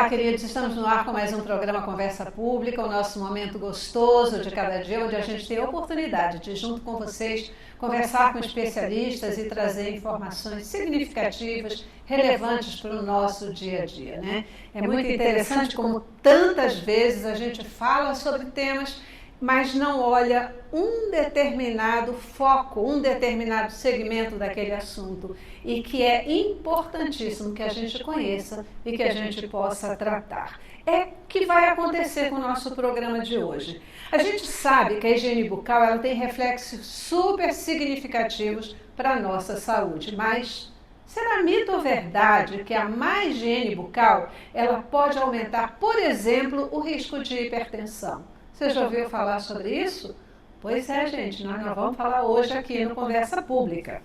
Olá, queridos, estamos no ar com mais um programa Conversa Pública, o nosso momento gostoso de cada dia, onde a gente tem a oportunidade de, junto com vocês, conversar com especialistas e trazer informações significativas, relevantes para o nosso dia a dia, né? É muito interessante como tantas vezes a gente fala sobre temas, mas não olha um determinado foco, um determinado segmento daquele assunto e que é importantíssimo que a gente conheça e que a gente possa tratar. É o que vai acontecer com o nosso programa de hoje. A gente sabe que a higiene bucal ela tem reflexos super significativos para a nossa saúde, mas será mito ou verdade que a má higiene bucal ela pode aumentar, por exemplo, o risco de hipertensão? Você já ouviu falar sobre isso? Pois é, gente, nós vamos falar hoje aqui no Conversa Pública.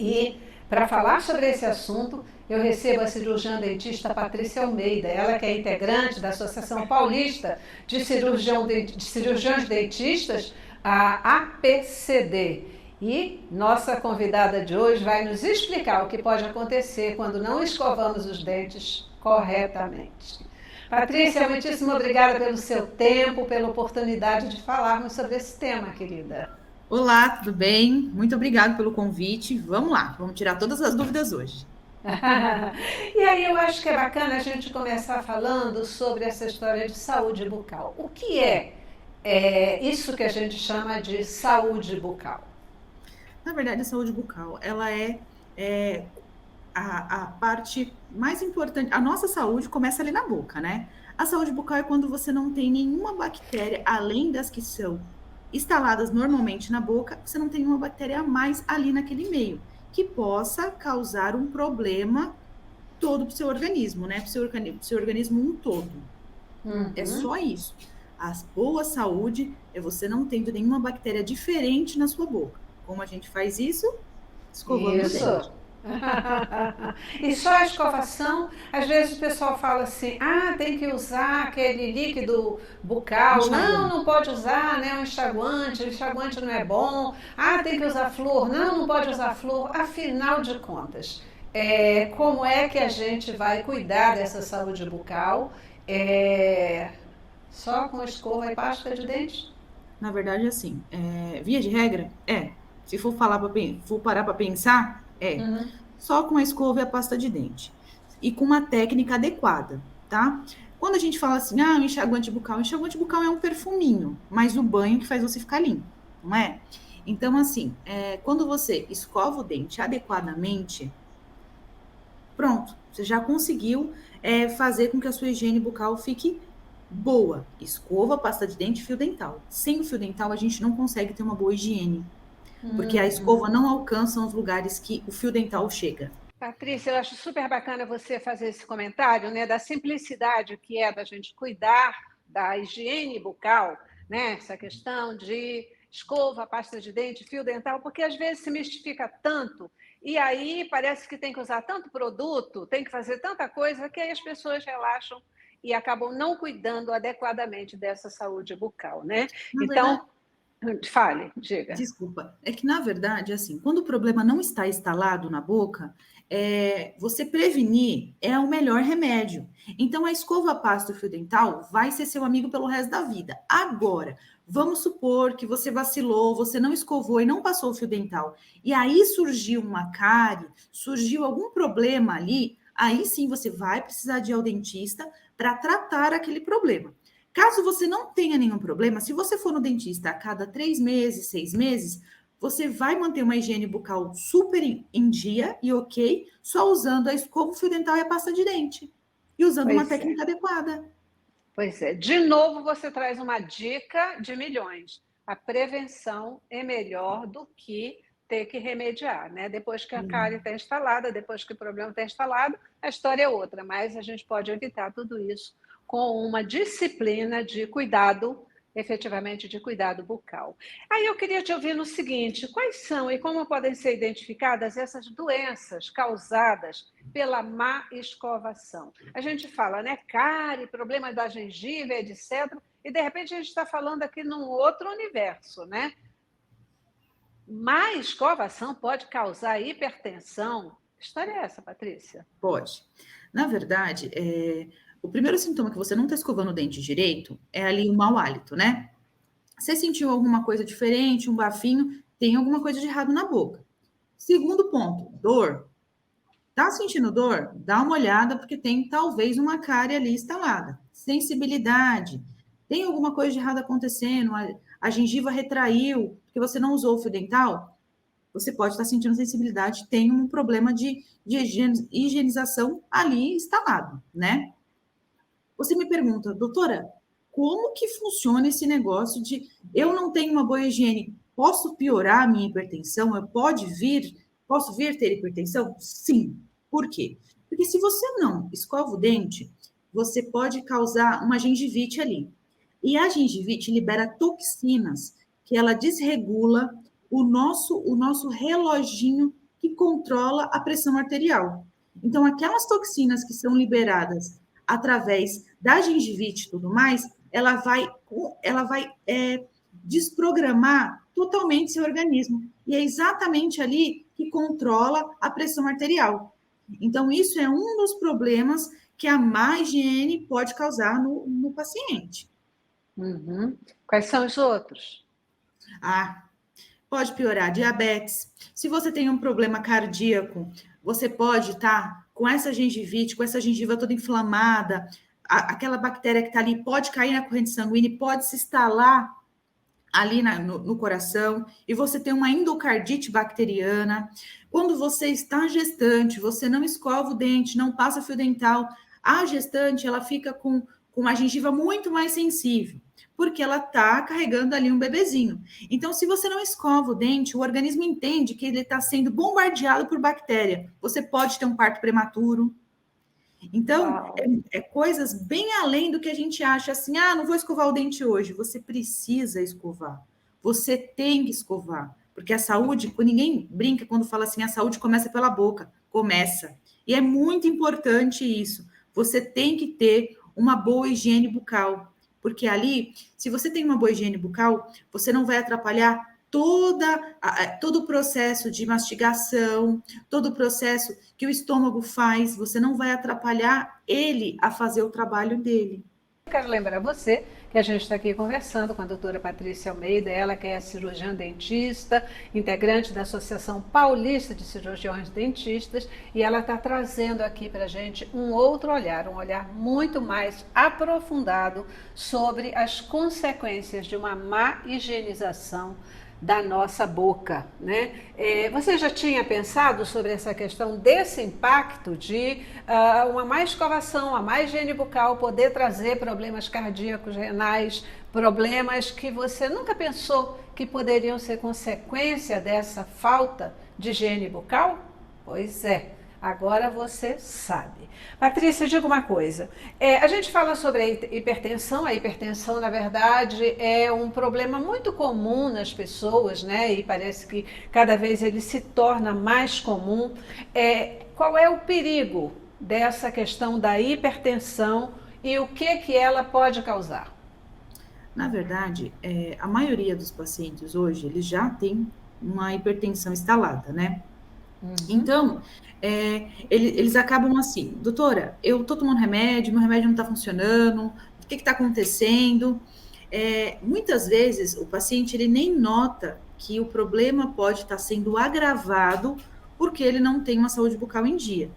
E para falar sobre esse assunto, eu recebo a cirurgiã dentista Patrícia Almeida, ela que é integrante da Associação Paulista de Cirurgiões Dentistas, a APCD. E nossa convidada de hoje vai nos explicar o que pode acontecer quando não escovamos os dentes corretamente. Patrícia, muitíssimo obrigada pelo seu tempo, pela oportunidade de falarmos sobre esse tema, querida. Olá, tudo bem? Muito obrigado pelo convite. Vamos lá, vamos tirar todas as dúvidas hoje. E aí eu acho que é bacana a gente começar falando sobre essa história de saúde bucal. O que é isso que a gente chama de saúde bucal? Na verdade, a saúde bucal, ela é a parte mais importante. A nossa saúde começa ali na boca, né? A saúde bucal é quando você não tem nenhuma bactéria, além das que são instaladas normalmente na boca, você não tem nenhuma bactéria a mais ali naquele meio, que possa causar um problema todo para o seu organismo, né? Para o seu organismo um todo. É Uhum. só isso. A boa saúde é você não tendo nenhuma bactéria diferente na sua boca. Como a gente faz isso? Escovando o Isso. dente. E só a escovação, às vezes o pessoal fala assim, tem que usar aquele líquido bucal. Não, Enxaguante. não pode usar, né? O enxaguante não é bom. Tem que usar flúor. Não, não pode usar flúor. Afinal de contas, como é que a gente vai cuidar dessa saúde bucal? É, só com escova e pasta de dente? Na verdade, assim, via de regra, se for falar for parar para pensar, Uhum. só com a escova e a pasta de dente. E com uma técnica adequada, tá? Quando a gente fala assim, o enxaguante bucal é um perfuminho, mas o banho que faz você ficar limpo, não é? Então, assim, quando você escova o dente adequadamente, pronto, você já conseguiu fazer com que a sua higiene bucal fique boa. Escova, pasta de dente, fio dental. Sem o fio dental, a gente não consegue ter uma boa higiene, porque a escova não alcança os lugares que o fio dental chega. Patrícia, eu acho super bacana você fazer esse comentário, né, da simplicidade que é da gente cuidar da higiene bucal, né, essa questão de escova, pasta de dente, fio dental, porque às vezes se mistifica tanto e aí parece que tem que usar tanto produto, tem que fazer tanta coisa que aí as pessoas relaxam e acabam não cuidando adequadamente dessa saúde bucal, né? Na verdade, Então, fale, diga. desculpa, é que na verdade, assim, quando o problema não está instalado na boca, você prevenir é o melhor remédio. Então, a escova, a pasta e o fio dental vai ser seu amigo pelo resto da vida. Agora, vamos supor que você vacilou, você não escovou e não passou o fio dental, e aí surgiu uma cárie, surgiu algum problema ali, aí sim você vai precisar de ir ao dentista para tratar aquele problema. Caso você não tenha nenhum problema, se você for no dentista a cada 3 meses, 6 meses, você vai manter uma higiene bucal super em dia e ok, só usando a escova, o fio dental e a pasta de dente. E usando uma Pois é. técnica adequada. Pois é, de novo você traz uma dica de milhões. A prevenção é melhor do que ter que remediar, né? Depois que a cárie está instalada, depois que o problema está instalado, a história é outra, mas a gente pode evitar tudo isso com uma disciplina de cuidado, efetivamente de cuidado bucal. Aí eu queria te ouvir no seguinte: quais são e como podem ser identificadas essas doenças causadas pela má escovação? A gente fala, né, cárie, problema da gengiva, etc. E de repente a gente está falando aqui num outro universo, né? Má escovação pode causar hipertensão. Que história é essa, Patrícia? Pode. Na verdade, o primeiro sintoma que você não está escovando o dente direito é ali o mau hálito, né? Você sentiu alguma coisa diferente, um bafinho, tem alguma coisa de errado na boca. Segundo ponto, dor. Tá sentindo dor? Dá uma olhada, porque tem talvez uma cárie ali instalada. Sensibilidade. Tem alguma coisa de errado acontecendo? A gengiva retraiu, porque você não usou o fio dental? Você pode estar sentindo sensibilidade, tem um problema de higienização ali instalado, né? Você me pergunta, doutora, como que funciona esse negócio de eu não tenho uma boa higiene? Posso piorar a minha hipertensão? Posso vir a ter hipertensão? Sim. Por quê? Porque se você não escova o dente, você pode causar uma gengivite ali. E a gengivite libera toxinas que ela desregula o nosso reloginho que controla a pressão arterial. Então, aquelas toxinas que são liberadas através da gengivite e tudo mais, ela vai desprogramar totalmente seu organismo. E é exatamente ali que controla a pressão arterial. Então, isso é um dos problemas que a má higiene pode causar no paciente. Uhum. Quais são os outros? Pode piorar diabetes. Se você tem um problema cardíaco, você pode estar com essa gengivite, com essa gengiva toda inflamada, aquela bactéria que está ali pode cair na corrente sanguínea e pode se instalar ali no coração, e você tem uma endocardite bacteriana. Quando você está gestante, você não escova o dente, não passa fio dental, a gestante ela fica com uma gengiva muito mais sensível, porque ela está carregando ali um bebezinho. Então, se você não escova o dente, o organismo entende que ele está sendo bombardeado por bactéria. Você pode ter um parto prematuro. Então, é coisas bem além do que a gente acha assim, não vou escovar o dente hoje. Você precisa escovar. Você tem que escovar. Porque a saúde, ninguém brinca quando fala assim, a saúde começa pela boca. Começa. E é muito importante isso. Você tem que ter uma boa higiene bucal. Porque ali, se você tem uma boa higiene bucal, você não vai atrapalhar todo o processo de mastigação, todo o processo que o estômago faz, você não vai atrapalhar ele a fazer o trabalho dele. Quero lembrar você que a gente está aqui conversando com a doutora Patrícia Almeida, ela que é cirurgiã dentista, integrante da Associação Paulista de Cirurgiões Dentistas, e ela está trazendo aqui para a gente um outro olhar, um olhar muito mais aprofundado sobre as consequências de uma má higienização da nossa boca, né? Você já tinha pensado sobre essa questão desse impacto de uma má escovação, uma má higiene bucal poder trazer problemas cardíacos, renais, problemas que você nunca pensou que poderiam ser consequência dessa falta de higiene bucal? Pois é. Agora você sabe. Patrícia, diga uma coisa. A gente fala sobre a hipertensão. A hipertensão, na verdade, é um problema muito comum nas pessoas, né? E parece que cada vez ele se torna mais comum. Qual é o perigo dessa questão da hipertensão e o que ela pode causar? Na verdade, a maioria dos pacientes hoje, eles já têm uma hipertensão instalada, né? Então, eles acabam assim, doutora, eu tô tomando remédio, meu remédio não tá funcionando, o que tá acontecendo? Muitas vezes, o paciente, ele nem nota que o problema pode estar sendo agravado porque ele não tem uma saúde bucal em dia.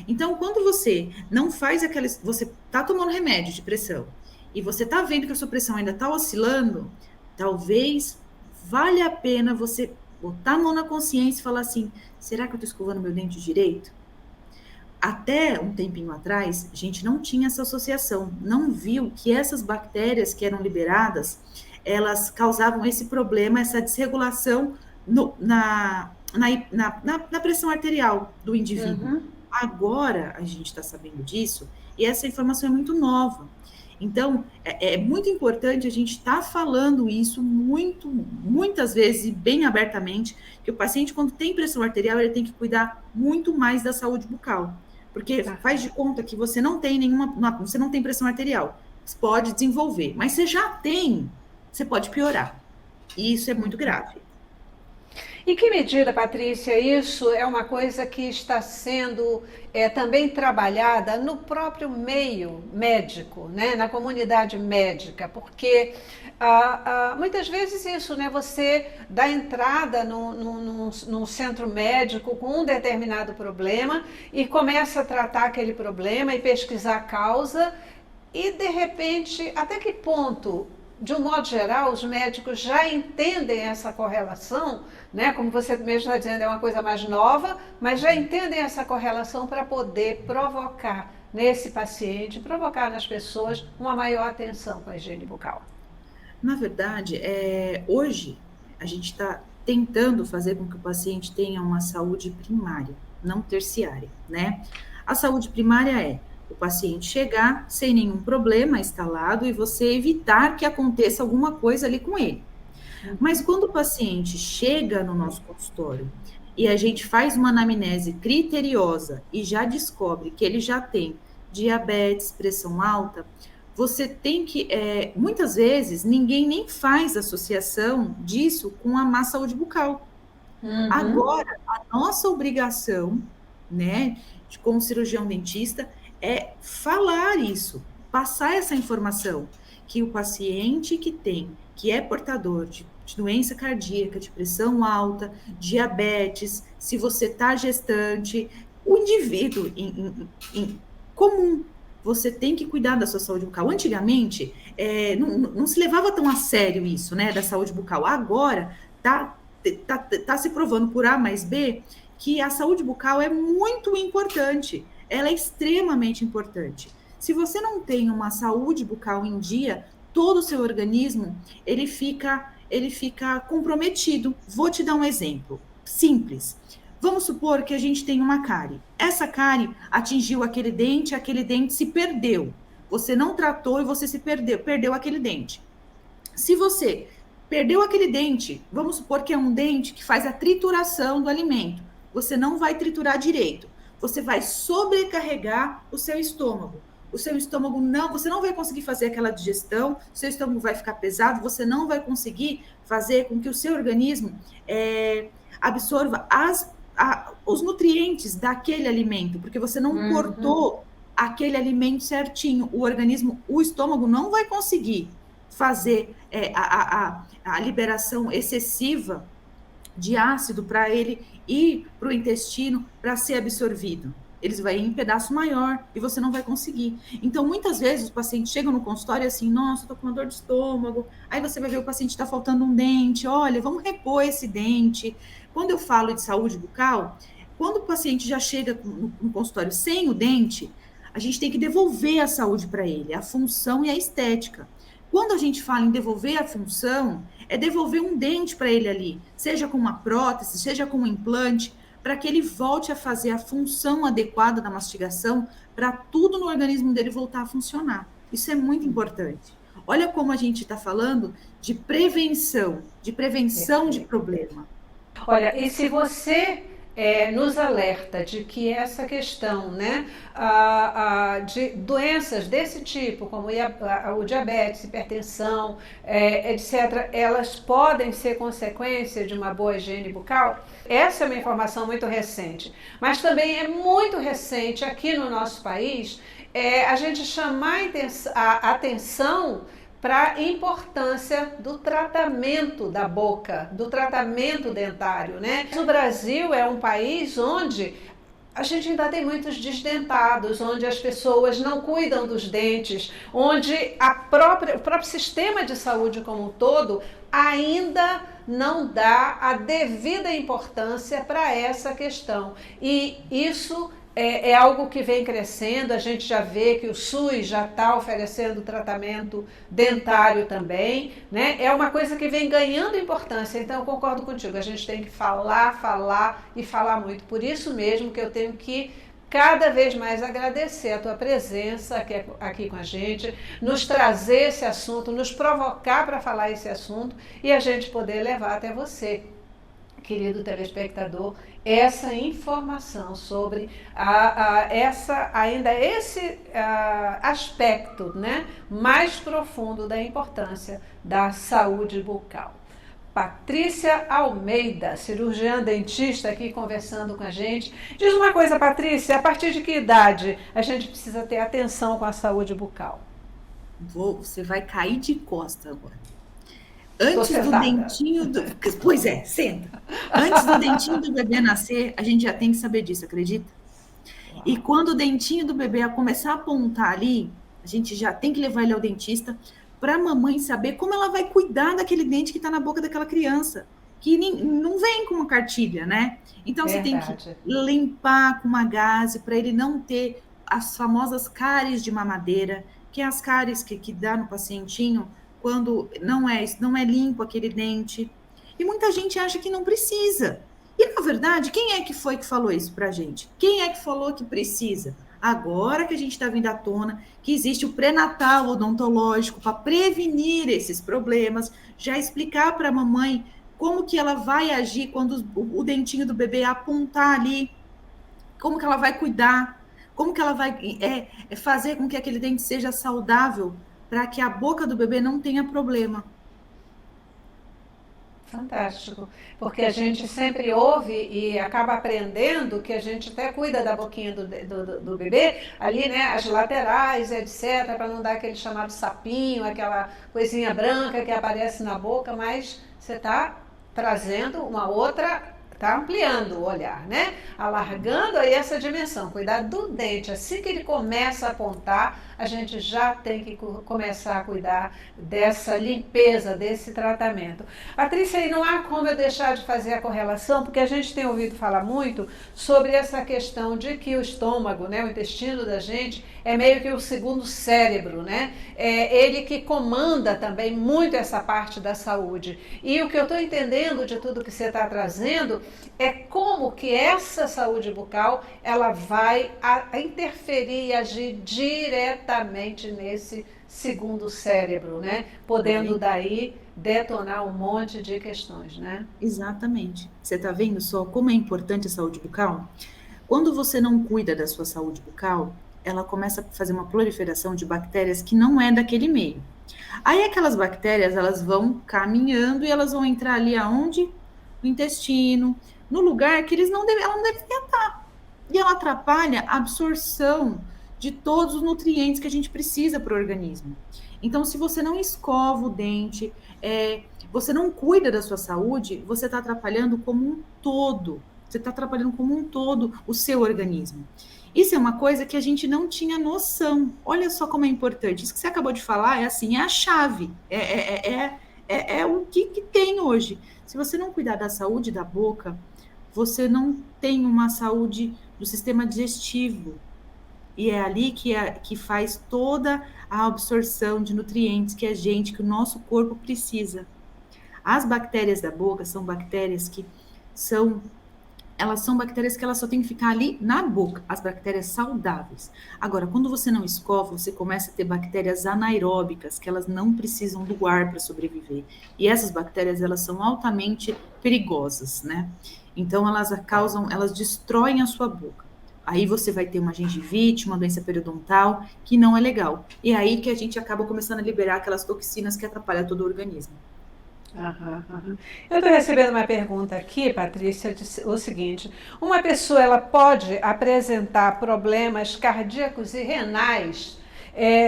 Então, quando você não faz você tá tomando remédio de pressão e você tá vendo que a sua pressão ainda tá oscilando, talvez valha a pena você botar a mão na consciência e falar assim, será que eu tô escovando meu dente direito? Até um tempinho atrás, a gente não tinha essa associação, não viu que essas bactérias que eram liberadas, elas causavam esse problema, essa desregulação na pressão arterial do indivíduo. Agora a gente está sabendo disso e essa informação é muito nova. Então, é muito importante a gente estar falando isso muitas vezes e bem abertamente, que o paciente, quando tem pressão arterial, ele tem que cuidar muito mais da saúde bucal. Porque faz de conta que você não tem você não tem pressão arterial. Você pode desenvolver, mas você já tem, você pode piorar. E isso é muito grave. Em que medida, Patrícia, isso é uma coisa que está sendo também trabalhada no próprio meio médico, né? Na comunidade médica? Porque muitas vezes isso, né? Você dá entrada num centro médico com um determinado problema e começa a tratar aquele problema e pesquisar a causa e, de repente, até que ponto, de um modo geral, os médicos já entendem essa correlação, né? Como você mesmo está dizendo, é uma coisa mais nova, mas já entendem essa correlação para poder provocar nesse paciente, provocar nas pessoas uma maior atenção com a higiene bucal. Na verdade, hoje a gente está tentando fazer com que o paciente tenha uma saúde primária, não terciária, né? A saúde primária é o paciente chegar sem nenhum problema instalado e você evitar que aconteça alguma coisa ali com ele. Mas quando o paciente chega no nosso consultório e a gente faz uma anamnese criteriosa e já descobre que ele já tem diabetes, pressão alta, você tem que, muitas vezes, ninguém nem faz associação disso com a má saúde bucal. Agora, a nossa obrigação, né, como cirurgião dentista, é falar isso, passar essa informação, que o paciente que é portador de doença cardíaca, de pressão alta, diabetes, se você está gestante, o indivíduo comum, você tem que cuidar da sua saúde bucal. Antigamente, não se levava tão a sério isso, né, da saúde bucal. Agora, tá se provando por A mais B que a saúde bucal é muito importante. Ela é extremamente importante. Se você não tem uma saúde bucal em dia, todo o seu organismo, ele fica comprometido. Vou te dar um exemplo simples. Vamos supor que a gente tem uma cárie. Essa cárie atingiu aquele dente se perdeu. Você não tratou e você se perdeu aquele dente. Se você perdeu aquele dente, vamos supor que é um dente que faz a trituração do alimento. Você não vai triturar direito. Você vai sobrecarregar o seu estômago. O seu estômago você não vai conseguir fazer aquela digestão, o seu estômago vai ficar pesado, você não vai conseguir fazer com que o seu organismo absorva os nutrientes daquele alimento, porque você não cortou aquele alimento certinho. O estômago não vai conseguir fazer a liberação excessiva de ácido para ele ir para o intestino para ser absorvido. Eles vão em pedaço maior e você não vai conseguir. Então, muitas vezes, os pacientes chegam no consultório assim, nossa, eu tô com uma dor de estômago. Aí você vai ver o paciente está faltando um dente. Olha, vamos repor esse dente. Quando eu falo de saúde bucal, quando o paciente já chega no consultório sem o dente, a gente tem que devolver a saúde para ele, a função e a estética. Quando a gente fala em devolver a função, é devolver um dente para ele ali, seja com uma prótese, seja com um implante, para que ele volte a fazer a função adequada da mastigação, para tudo no organismo dele voltar a funcionar. Isso é muito importante. Olha como a gente está falando de prevenção de problema. Olha, e se você nos alerta de que essa questão, né, de doenças desse tipo, como o diabetes, hipertensão, etc., elas podem ser consequência de uma boa higiene bucal? Essa é uma informação muito recente, mas também é muito recente aqui no nosso país a gente chamar a atenção para a importância do tratamento da boca, do tratamento dentário, né? O Brasil é um país onde a gente ainda tem muitos desdentados, onde as pessoas não cuidam dos dentes, onde o próprio sistema de saúde como um todo ainda não dá a devida importância para essa questão. E isso é algo que vem crescendo. A gente já vê que o SUS já está oferecendo tratamento dentário também, né? É uma coisa que vem ganhando importância, então eu concordo contigo, a gente tem que falar e falar muito. Por isso mesmo que eu tenho que cada vez mais agradecer a tua presença aqui com a gente, nos trazer esse assunto, nos provocar para falar esse assunto e a gente poder levar até você, querido telespectador, essa informação sobre esse aspecto, né, mais profundo da importância da saúde bucal. Patrícia Almeida, cirurgiã dentista, aqui conversando com a gente. Diz uma coisa, Patrícia, a partir de que idade a gente precisa ter atenção com a saúde bucal? Você vai cair de costa agora. Tô Antes do sentada. dentinho do... Pois é, senta. Antes do dentinho do bebê nascer, a gente já tem que saber disso, acredita? E quando o dentinho do bebê começar a apontar ali, a gente já tem que levar ele ao dentista para a mamãe saber como ela vai cuidar daquele dente que está na boca daquela criança, que não vem com uma cartilha, né? Então, você tem que Verdade. limpar com uma gaze para ele não ter as famosas cáries de mamadeira, que é as cáries que dá no pacientinho quando não é limpo aquele dente. E muita gente acha que não precisa. E, na verdade, quem é que foi que falou isso pra gente? Quem é que falou que precisa? Agora que a gente está vindo à tona que existe o pré-natal odontológico para prevenir esses problemas, já explicar para a mamãe como que ela vai agir quando o dentinho do bebê apontar ali, como que ela vai cuidar, como que ela vai fazer com que aquele dente seja saudável para que a boca do bebê não tenha problema. Fantástico, porque a gente sempre ouve e acaba aprendendo que a gente até cuida da boquinha do bebê, ali, né, as laterais, etc., para não dar aquele chamado sapinho, aquela coisinha branca que aparece na boca, mas você está trazendo uma outra, está ampliando o olhar, né? Alargando aí essa dimensão, cuidar do dente, assim que ele começa a apontar, a gente já tem que começar a cuidar dessa limpeza, desse tratamento. Patrícia, e não há como eu deixar de fazer a correlação, porque a gente tem ouvido falar muito sobre essa questão de que o estômago, né, o intestino da gente, é meio que o segundo cérebro, né? É ele que comanda também muito essa parte da saúde. E o que eu estou entendendo de tudo que você está trazendo é como que essa saúde bucal ela vai interferir e agir diretamente nesse segundo cérebro, né? Podendo daí detonar um monte de questões, né? Exatamente. Você está vendo só como é importante a saúde bucal? Quando você não cuida da sua saúde bucal, ela começa a fazer uma proliferação de bactérias que não é daquele meio. Aí aquelas bactérias, elas vão caminhando e elas vão entrar ali aonde? No intestino, no lugar que ela não deveria estar. E ela atrapalha a absorção de todos os nutrientes que a gente precisa para o organismo. Então, se você não escova o dente, você não cuida da sua saúde, você está atrapalhando como um todo. Você está atrapalhando como um todo o seu organismo. Isso é uma coisa que a gente não tinha noção. Olha só como é importante. Isso que você acabou de falar é assim, é a chave. É o que tem hoje. Se você não cuidar da saúde da boca, você não tem uma saúde do sistema digestivo. E é ali que faz toda a absorção de nutrientes que o nosso corpo precisa. As bactérias da boca são bactérias elas são bactérias que elas só têm que ficar ali na boca, as bactérias saudáveis. Agora, quando você não escova, você começa a ter bactérias anaeróbicas, que elas não precisam do ar para sobreviver. E essas bactérias, elas são altamente perigosas, né? Então, elas destroem a sua boca. Aí você vai ter uma gengivite, uma doença periodontal, que não é legal. E é aí que a gente acaba começando a liberar aquelas toxinas que atrapalham todo o organismo. Aham, aham. Eu estou recebendo uma pergunta aqui, Patrícia, o seguinte: uma pessoa ela pode apresentar problemas cardíacos e renais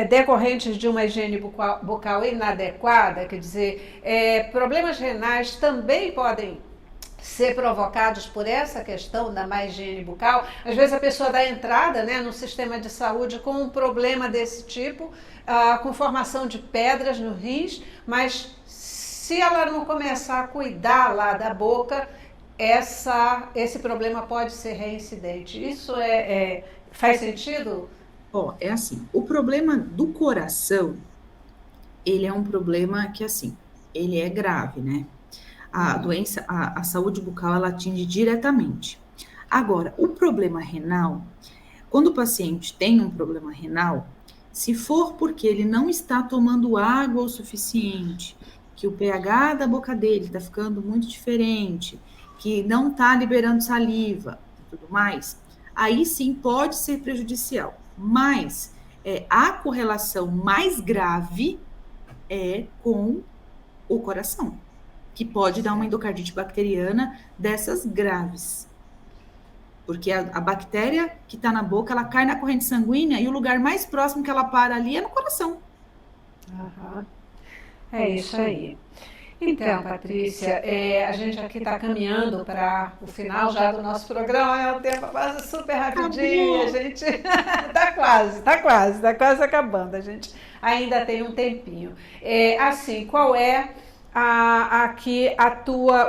decorrentes de uma higiene bucal inadequada? Quer dizer, problemas renais também podem ser provocados por essa questão da má higiene bucal. Às vezes a pessoa dá entrada, né, no sistema de saúde com um problema desse tipo, com formação de pedras no rins, mas se ela não começar a cuidar lá da boca, esse problema pode ser reincidente. Isso faz sentido? Ó, é assim, o problema do coração, ele é um problema que, assim, ele é grave, né? A doença, a saúde bucal, ela atinge diretamente. Agora, o problema renal, quando o paciente tem um problema renal, se for porque ele não está tomando água o suficiente, que o pH da boca dele está ficando muito diferente, que não está liberando saliva e tudo mais, aí sim pode ser prejudicial. Mas a correlação mais grave é com o coração, que pode dar uma endocardite bacteriana dessas graves. Porque a bactéria que está na boca, ela cai na corrente sanguínea e o lugar mais próximo que ela para ali é no coração. Aham. É isso aí. Então, Patrícia, a gente aqui está caminhando para o final já do nosso programa, o tempo passa super rapidinho, a gente está quase acabando, a gente ainda tem um tempinho. Assim, qual é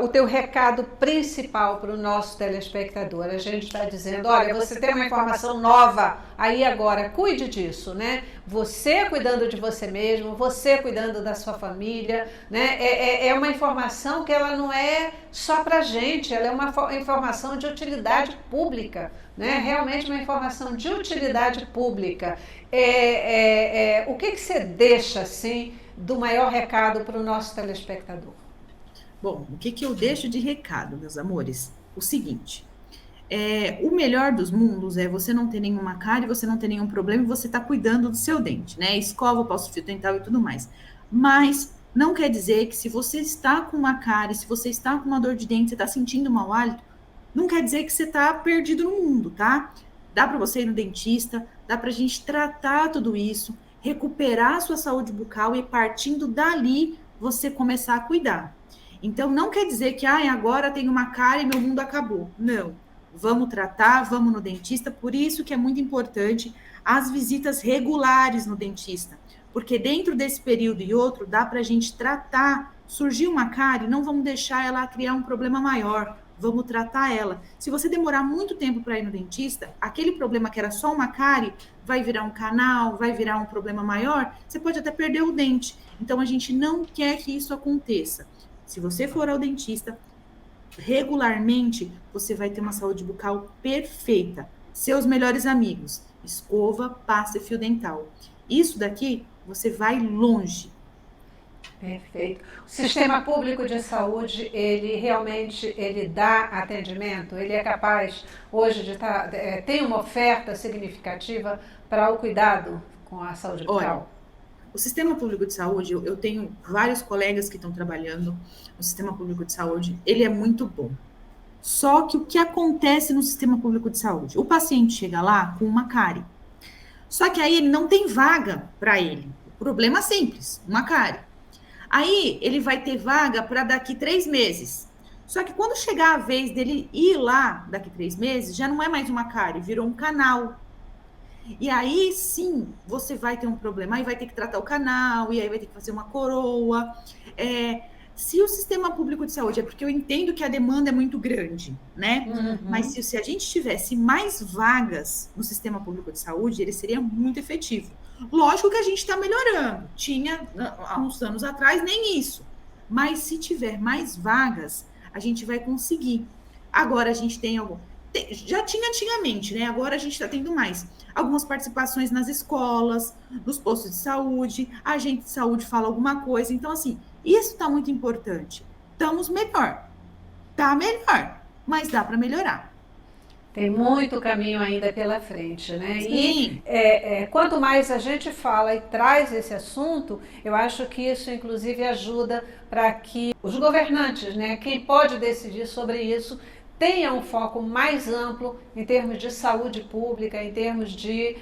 o teu recado principal para o nosso telespectador? A gente está dizendo, olha, você tem uma informação nova aí agora, cuide disso, né? Você cuidando de você mesmo, você cuidando da sua família, né? É uma informação que ela não é só para a gente, ela é uma informação de utilidade pública, né? Realmente uma informação de utilidade pública. O que você deixa, assim, do maior recado para o nosso telespectador? Bom, o que eu deixo de recado, meus amores? O seguinte, o melhor dos mundos é você não ter nenhuma cárie, você não ter nenhum problema e você tá cuidando do seu dente, né? Escova, pasta fio dental e tudo mais. Mas não quer dizer que se você está com uma cárie, se você está com uma dor de dente, você está sentindo mau hálito, não quer dizer que você está perdido no mundo, tá? Dá para você ir no dentista, dá para a gente tratar tudo isso, recuperar a sua saúde bucal e partindo dali você começar a cuidar. Então, não quer dizer que agora tem uma cárie e meu mundo acabou. Não. Vamos tratar, vamos no dentista. Por isso que é muito importante as visitas regulares no dentista. Porque dentro desse período e outro, dá para a gente tratar. Surgiu uma cárie, não vamos deixar ela criar um problema maior. Vamos tratar ela. Se você demorar muito tempo para ir no dentista, aquele problema que era só uma cárie vai virar um canal, vai virar um problema maior, você pode até perder o dente. Então, a gente não quer que isso aconteça. Se você for ao dentista, regularmente, você vai ter uma saúde bucal perfeita. Seus melhores amigos, escova, pasta e fio dental. Isso daqui, você vai longe. Perfeito. O sistema público de saúde, ele realmente dá atendimento? Ele é capaz hoje de tem uma oferta significativa para o cuidado com a saúde bucal? Olha, o sistema público de saúde, eu tenho vários colegas que estão trabalhando no sistema público de saúde, ele é muito bom. Só que o que acontece no sistema público de saúde? O paciente chega lá com uma cárie. Só que aí ele não tem vaga para ele. O problema é simples, uma cárie. Aí ele vai ter vaga para daqui 3 meses. Só que quando chegar a vez dele ir lá daqui 3 meses, já não é mais uma cárie, virou um canal. E aí sim, você vai ter um problema, aí vai ter que tratar o canal, e aí vai ter que fazer uma coroa. Se o sistema público de saúde, é porque eu entendo que a demanda é muito grande, né? Uhum. Mas se a gente tivesse mais vagas no sistema público de saúde, ele seria muito efetivo. Lógico que a gente está melhorando. Tinha, há uns anos atrás, nem isso. Mas se tiver mais vagas, a gente vai conseguir. Agora a gente tem já tinha antigamente, né? Agora a gente está tendo mais. Algumas participações nas escolas, nos postos de saúde, a agente de saúde fala alguma coisa. Então, assim, isso está muito importante. Estamos melhor. Está melhor, mas dá para melhorar. Tem muito caminho ainda pela frente, né? Sim. E quanto mais a gente fala e traz esse assunto, eu acho que isso, inclusive, ajuda para que os governantes, né, quem pode decidir sobre isso, tenha um foco mais amplo em termos de saúde pública, em termos de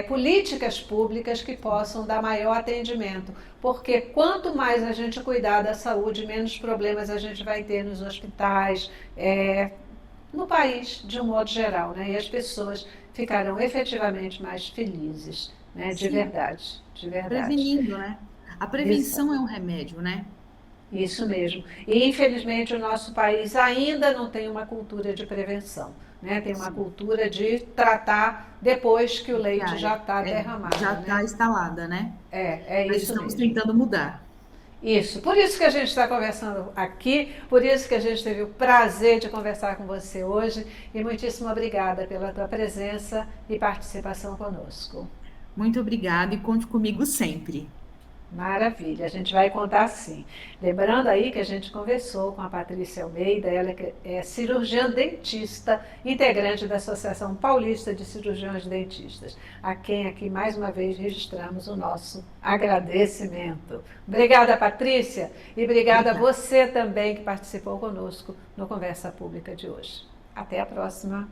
políticas públicas que possam dar maior atendimento. Porque quanto mais a gente cuidar da saúde, menos problemas a gente vai ter nos hospitais, no país, de um modo geral, né? E as pessoas ficarão efetivamente mais felizes, né? De verdade, de verdade. Prevenindo, né? A prevenção é um remédio, né? Isso mesmo. E, infelizmente, o nosso país ainda não tem uma cultura de prevenção, né? Tem uma cultura de tratar depois que o leite já está derramado. Já está instalada, né? Mas isso estamos mesmo. tentando mudar. Isso, por isso que a gente está conversando aqui, por isso que a gente teve o prazer de conversar com você hoje e muitíssimo obrigada pela tua presença e participação conosco. Muito obrigada e conte comigo sempre. Maravilha, a gente vai contar sim. Lembrando aí que a gente conversou com a Patrícia Almeida, ela que é cirurgiã dentista, integrante da Associação Paulista de Cirurgiões Dentistas, a quem aqui mais uma vez registramos o nosso agradecimento. Obrigada, Patrícia, e obrigada a você também que participou conosco no Conversa Pública de hoje. Até a próxima.